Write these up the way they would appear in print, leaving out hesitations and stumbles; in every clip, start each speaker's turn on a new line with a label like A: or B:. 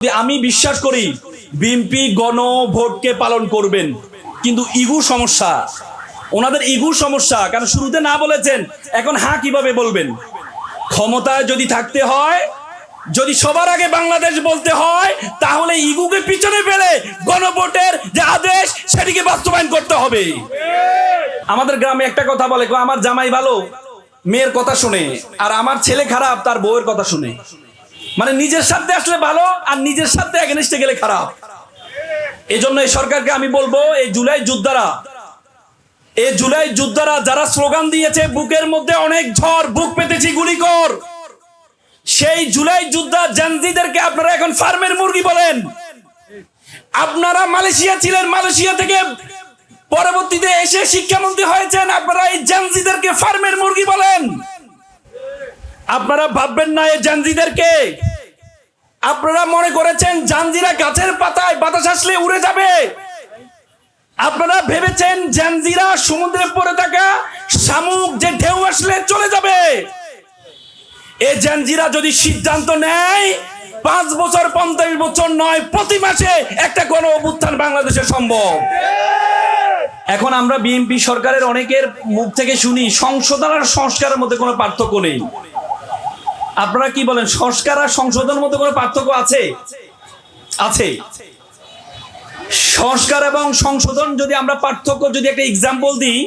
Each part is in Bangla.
A: আমি বিশ্বাস করি বিএনপি গণভোটকে পালন করবেন, কিন্তু ইগু সমস্যা, ওনাদের ইগু সমস্যা। কারণ শুরুতে না বলেছেন, এখন হ্যাঁ কিভাবে বলবেন? ক্ষমতায় যদি থাকতে হয়, যদি সবার আগে বাংলাদেশ বলতে হয়, তাহলে ইগুকে পিছনে ফেলে গণভোটের যে আদেশ সেটিকে বাস্তবায়ন করতে হবে। আমাদের গ্রামে একটা কথা বলে, আমার জামাই ভালো মেয়ের কথা শুনে, আর আমার ছেলে খারাপ তার বউয়ের কথা শুনে। মানে নিজের সাথে আসলে ভালো আর নিজের সাথে এগেনস্টে গেলে খারাপ। এই জন্য এই সরকারকে আমি বলবো, এই জুলাই যোদ্ধারা যারা স্লোগান দিয়েছে, বুকের মধ্যে অনেক ঝড়, বুক পেতেছি গুলি কর, সেই জুলাই যোদ্ধা জানজিদেরকে আপনারা এখন ফার্মের মুরগি বলেন। আপনারা মালয়েশিয়া ছিলেন, মালয়েশিয়া থেকে পরবর্তীতে এসে শিক্ষামন্ত্রী হয়েছেন, আপনারা এই জানজিদেরকে ফার্মের মুরগি বলেন। আপনারা ভাববেন না এই জানজিদেরকে, আপনারা মনে করেছেন জানজিরা গাছের পাতায় বাতাস আসলে উড়ে যাবে। আপনারা ভেবেছেন জানজিরা সমুদ্রে পড়ে থাকা শামুক যে ঢেউ আসলে চলে যাবে। এই জানজিরা যদি সিদ্ধান্ত নেয়, 5 বছর 50 বছর নয়, প্রতি মাসে একটা গণ অভ্যুত্থান বাংলাদেশে সম্ভব। এখন আমরা বিএনপি সরকারের অনেকের মুখ থেকে শুনি সংশোধন আর সংস্কারের মধ্যে কোনো পার্থক্য নেই। আপনারা কি বলেন, সংস্কার আর সংশোধনের মধ্যে কোনো পার্থক্য আছে? আছে। সংস্কার এবং সংশোধন যদি আমরা পার্থক্য, যদি একটা এক্সাম্পল দিই,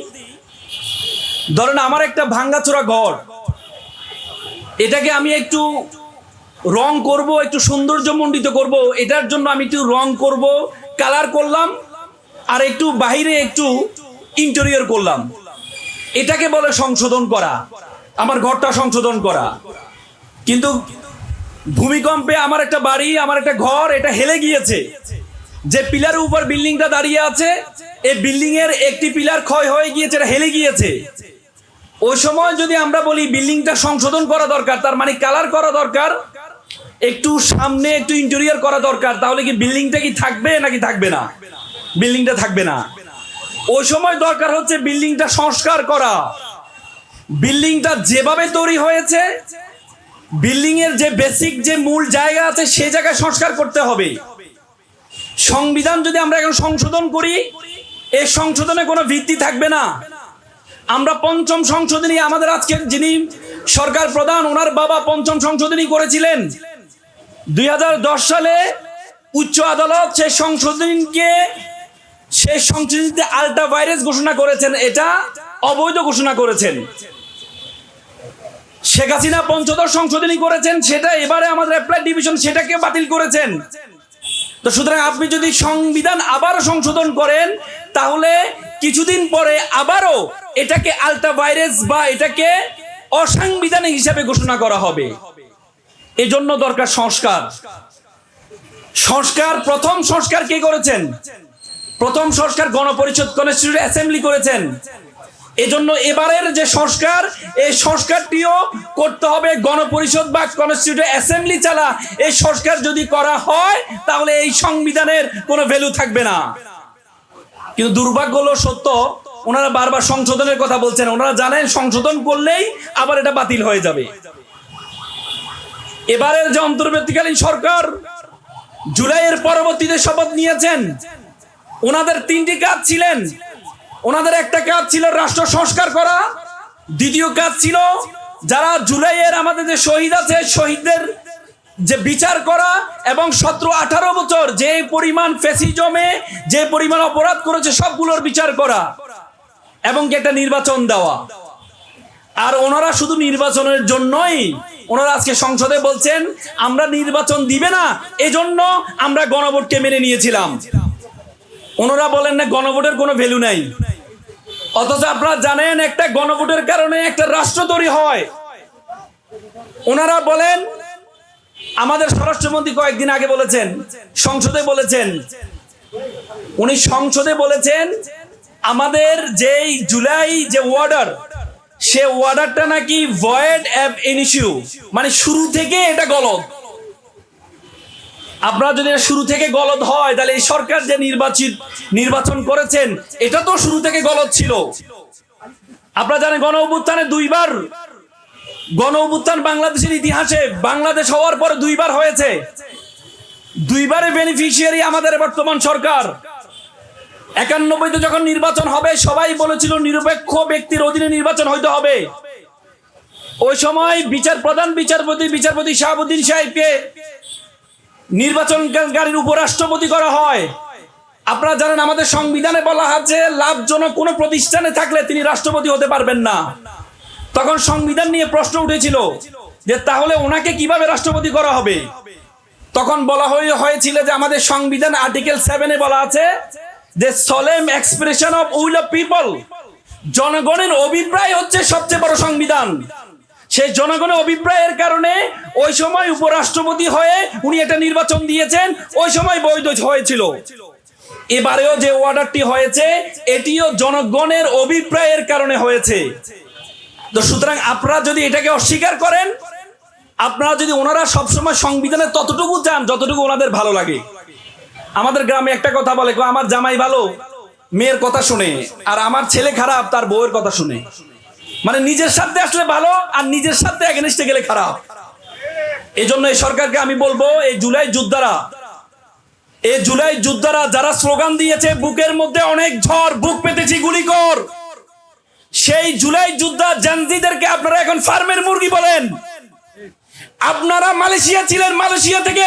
A: ধরেন আমার একটা ভাঙ্গাচোরা ঘর, এটাকে আমি একটু রং করব, একটু সৌন্দর্যমণ্ডিত করব, এটার জন্য আমি একটু রং করব, কালার করলাম, আর একটু বাহিরে একটু ইন্টেরিয়র করলাম, এটাকে বলে সংশোধন করা, আমার ঘরটা সংশোধন করা। কিন্তু ভূমিকম্পে আমার একটা বাড়ি, আমার একটা ঘর, এটা হেলে গিয়েছে, যে পিলারের উপর বিল্ডিংটা দাঁড়িয়ে আছে, এই বিল্ডিং এর একটি পিলার ক্ষয় হয়ে গিয়েছে, এটা হেলে গিয়েছে। ওই সময় যদি আমরা বলি বিল্ডিংটা সংশোধন করা দরকার, তার মানে কালার করা দরকার, একটু সামনে একটু ইন্টেরিয়র করা দরকার, তাহলে কি বিল্ডিংটা কি থাকবে নাকি থাকবে না? বিল্ডিংটা থাকবে না। ওই সময় দরকার হচ্ছে বিল্ডিংটা সংস্কার করা। বিল্ডিংটা যেভাবে তৈরি হয়েছে, বিল্ডিং এর যে বেসিক যে মূল জায়গা আছে, সেই জায়গায় সংস্কার করতে হবে। সংবিধান যদি আমরা এখন সংশোধন করি, এই সংশোধনে কোনো ভিত্তি থাকবে না। আমরা 5ম সংশোধনী, আমাদের আজকে যিনি সরকার প্রধান, ওনার বাবা 5ম সংশোধনী করেছিলেন 2010 সালে। উচ্চ আদালত সেই সংশোধনীতে আলট্রা ভাইরাস ঘোষণা করেছেন, এটা অবৈধ ঘোষণা করেছেন। শেখ হাসিনা 5ম সংশোধনী করেছেন, সেটা এবারে আমাদের অ্যাপ্লাইড ডিভিশন সেটাকে বাতিল করেছেন। তো সুতরাং আপনি যদি সংবিধান আবারও সংশোধন করেন, তাহলে কিছুদিন পরে আবারও এটাকে আলট্রা ভাইরাস বা এটাকে অসাংবিধানিক হিসাবে ঘোষণা করা হবে। এজন্য দরকার সংস্কার। প্রথম সংস্কার কে করেছেন? প্রথম সংস্কার গণপরিষদ, কনস্টিটিউয়েন্ট অ্যাসেম্বলি করেছেন। এজন্য এবারের যে সংস্কার, এই সংস্কারটিও করতে হবে গণপরিষদ বা কনস্টিটিউয়েন্ট অ্যাসেম্বলি ছাড়া। এই সংস্কার যদি করা হয়, তাহলে এই সংবিধানের কোনো ভ্যালু থাকবে না। কিন্তু দুর্ভাগ্য হলো সত্য, ওনারা বারবার সংশোধনের কথা বলছেন। ওনারা জানেন সংশোধন করলেই আবার এটা বাতিল হয়ে যাবে। এবারের যে অন্তর্বর্তীকালীন সরকার জুলাইয়ের পরবর্তীতে শপথ নিয়েছেন, ওনাদের 3টি কাজ ছিলেন। ওনাদের একটা কাজ ছিল রাষ্ট্র সংস্কার করা, দ্বিতীয় কাজ ছিল যারা জুলাইয়ের আমাদের যে শহীদ আছে, শহীদদের যে বিচার করা, এবং 17-18 বছর যে পরিমাণ ফ্যাসিজমে যে পরিমাণ অপরাধ করেছে সবগুলোর বিচার করা, এবং একটা নির্বাচন দেওয়া। আর ওনারা শুধু নির্বাচনের জন্যই ওনারা আজকে সংসদে বলছেন আমরা নির্বাচন দিবে না, এজন্য আমরা গণভোটকে মেনে নিয়েছিলাম। ওনারা বলেন না গণভোটের কোনো ভ্যালু নাই। অথচ আপনারা জানেন একটা গণভোটের কারণে একটা রাষ্ট্র তৈরি হয়। ওনারা বলেন, আমাদের স্বরাষ্ট্রমন্ত্রী কয়েকদিন আগে বলেছেন, সংসদে বলেছেন আমাদের যেই জুলাই যে ওয়ার্ডার, সে ওয়ার্ডারটা নাকি ভয়েড অ্যাব ইনিশিও, মানে শুরু থেকে এটা গলদ। আপনারা যদি শুরু থেকে গলদ হয়, তাহলে এই সরকার যে নির্বাচন করেছেন, এটা তো শুরু থেকে গলদ ছিল। আপনারা জানেন গণ অভ্যুত্থান বাংলাদেশের ইতিহাসে, বাংলাদেশ হওয়ার পরে 2বার হয়েছে। দুইবারে বেনিফিশিয়ারি আমাদের বর্তমান সরকার। 91-তে যখন নির্বাচন হবে সবাই বলেছিল নিরপেক্ষ ব্যক্তির অধীনে নির্বাচন হইতে হবে। ওই সময় প্রধান বিচারপতি শাহাবুদ্দিন সাহেবকে নির্বাচনকারীর উপরাষ্ট্রপতি করা হয়। আপনারা জানেন আমাদের সংবিধানে বলা আছে লাভজনক কোনো প্রতিষ্ঠানে থাকলে তিনি রাষ্ট্রপতি হতে পারবেন না। তখন সংবিধান নিয়ে প্রশ্ন উঠেছিল যে তাহলে ওনাকে কিভাবে রাষ্ট্রপতি করা হবে। তখন বলা হয়েছিল যে আমাদের সংবিধান আর্টিকেল 7-এ বলা আছে যে solemn expression of will of people, জনগণের অভিপ্রায় হচ্ছে সবচেয়ে বড় সংবিধান। সেই জনগণের অভিপ্রায়ের কারণে ওই সময় উপরাষ্ট্রপতি হয়ে উনি একটা নির্বাচন দিয়েছেন, ওই সময় বৈধ হয়েছিল। এবারেও যে অর্ডারটি হয়েছে এটিও জনগণের অভিপ্রায়ের কারণে হয়েছে। তো সুতরাং আপনারা যদি এটাকে অস্বীকার করেন, আপনারা যদি ওনারা সবসময় সংবিধানে ততটুকু চান যতটুকু ওনাদের ভালো লাগে। আমাদের গ্রামে একটা কথা বলে, আমার জামাই ভালো মেয়ের কথা শুনে, আর আমার ছেলে খারাপ তার বউয়ের কথা শুনে। মানে নিজের সাথে আসলে ভালো আর নিজের সাথে এগেনস্টে গেলে খারাপ। এই জন্য এই সরকারকে আমি বলবো, এই জুলাই যোদ্ধারা যারা স্লোগান দিয়েছে বুকের মধ্যে অনেক ঝড়, বুক পেতেছি গুলি কর, সেই জুলাই যোদ্ধা জানজিদেরকে আপনারা এখন ফার্মের মুরগি বলেন। আপনারা মালয়েশিয়া ছিলেন, মালয়েশিয়া থেকে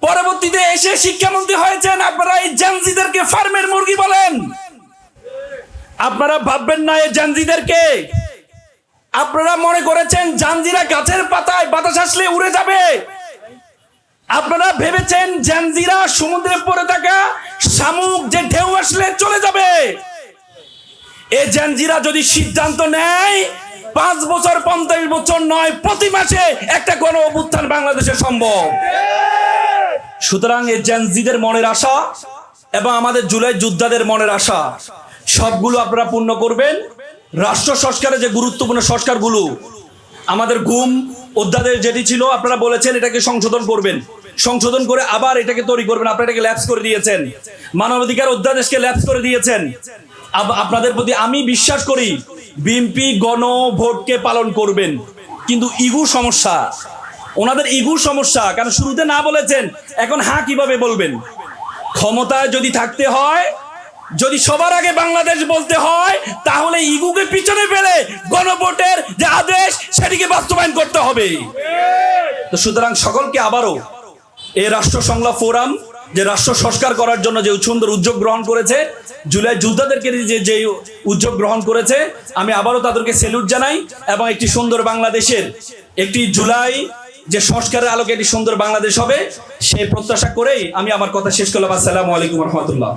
A: পরবর্তীতে এসে শিক্ষামন্ত্রী হয়েছেন, আপনারা এই জানজিদেরকে ফার্মের মুরগি বলেন। আপনারা ভাববেন না এই জানজিদেরকে, আপনারা মনে করেছেন জানজিরা গাছের পাতায় বাতাস আসলে উড়ে যাবে। আপনারা ভেবেছেন জানজিরা সমুদ্রে পড়ে থাকা শামুক যে ঢেউ আসলে চলে যাবে। এই জানজিরা যদি সিদ্ধান্ত নেয় 5 বছর 50 বছর নয়, প্রতি মাসে একটা গণ অভ্যুত্থান বাংলাদেশে সম্ভব। সুতরাং এই জানজিদের মনের আশা এবং আমাদের জুলাই যোদ্ধাদের মনের আশা সবগুলো আপনারা পূর্ণ করবেন। রাষ্ট্র সংস্কারে যে গুরুত্বপূর্ণ সংস্কারগুলো, আমাদের গুম অধ্যাদেশ যেটি ছিল আপনারা বলেছেন এটাকে সংশোধন করবেন, সংশোধন করে আবার এটাকে তৈরি করবেন। আপনারা এটাকে ল্যাপস করে দিয়েছেন, মানবাধিকার অধ্যাদেশকে ল্যাপস করে দিয়েছেন। আপনাদের প্রতি আমি বিশ্বাস করি বিএনপি গণভোটকে পালন করবেন, কিন্তু ইগু সমস্যা, ওনাদের ইগু সমস্যা। কারণ শুরুতে না বলেছেন, এখন হ্যাঁ কিভাবে বলবেন? ক্ষমতায় যদি থাকতে হয়, যদি সবার আগে বাংলাদেশ বলতে হয়, তাহলে ইগুকে পিছনে ফেলে গণভোটের যে আদেশ সেটিকে বাস্তবায়ন করতে হবে। তো সুতরাং সকলকে আবারও এই রাষ্ট্র সংলাপ ফোরাম যে রাষ্ট্র সংস্কার করার জন্য যে সুন্দর উদ্যোগ গ্রহণ করেছে, জুলাই যোদ্ধাদেরকে যে উদ্যোগ গ্রহণ করেছে, আমি আবারও তাদেরকে স্যালুট জানাই এবং একটি সুন্দর বাংলাদেশের, একটি জুলাই যে সংস্কারের আলোকে একটি সুন্দর বাংলাদেশ হবে সেই প্রত্যাশা করেই আমি আমার কথা শেষ করলাম। আসসালামু আলাইকুম রহমতুল্লাহ।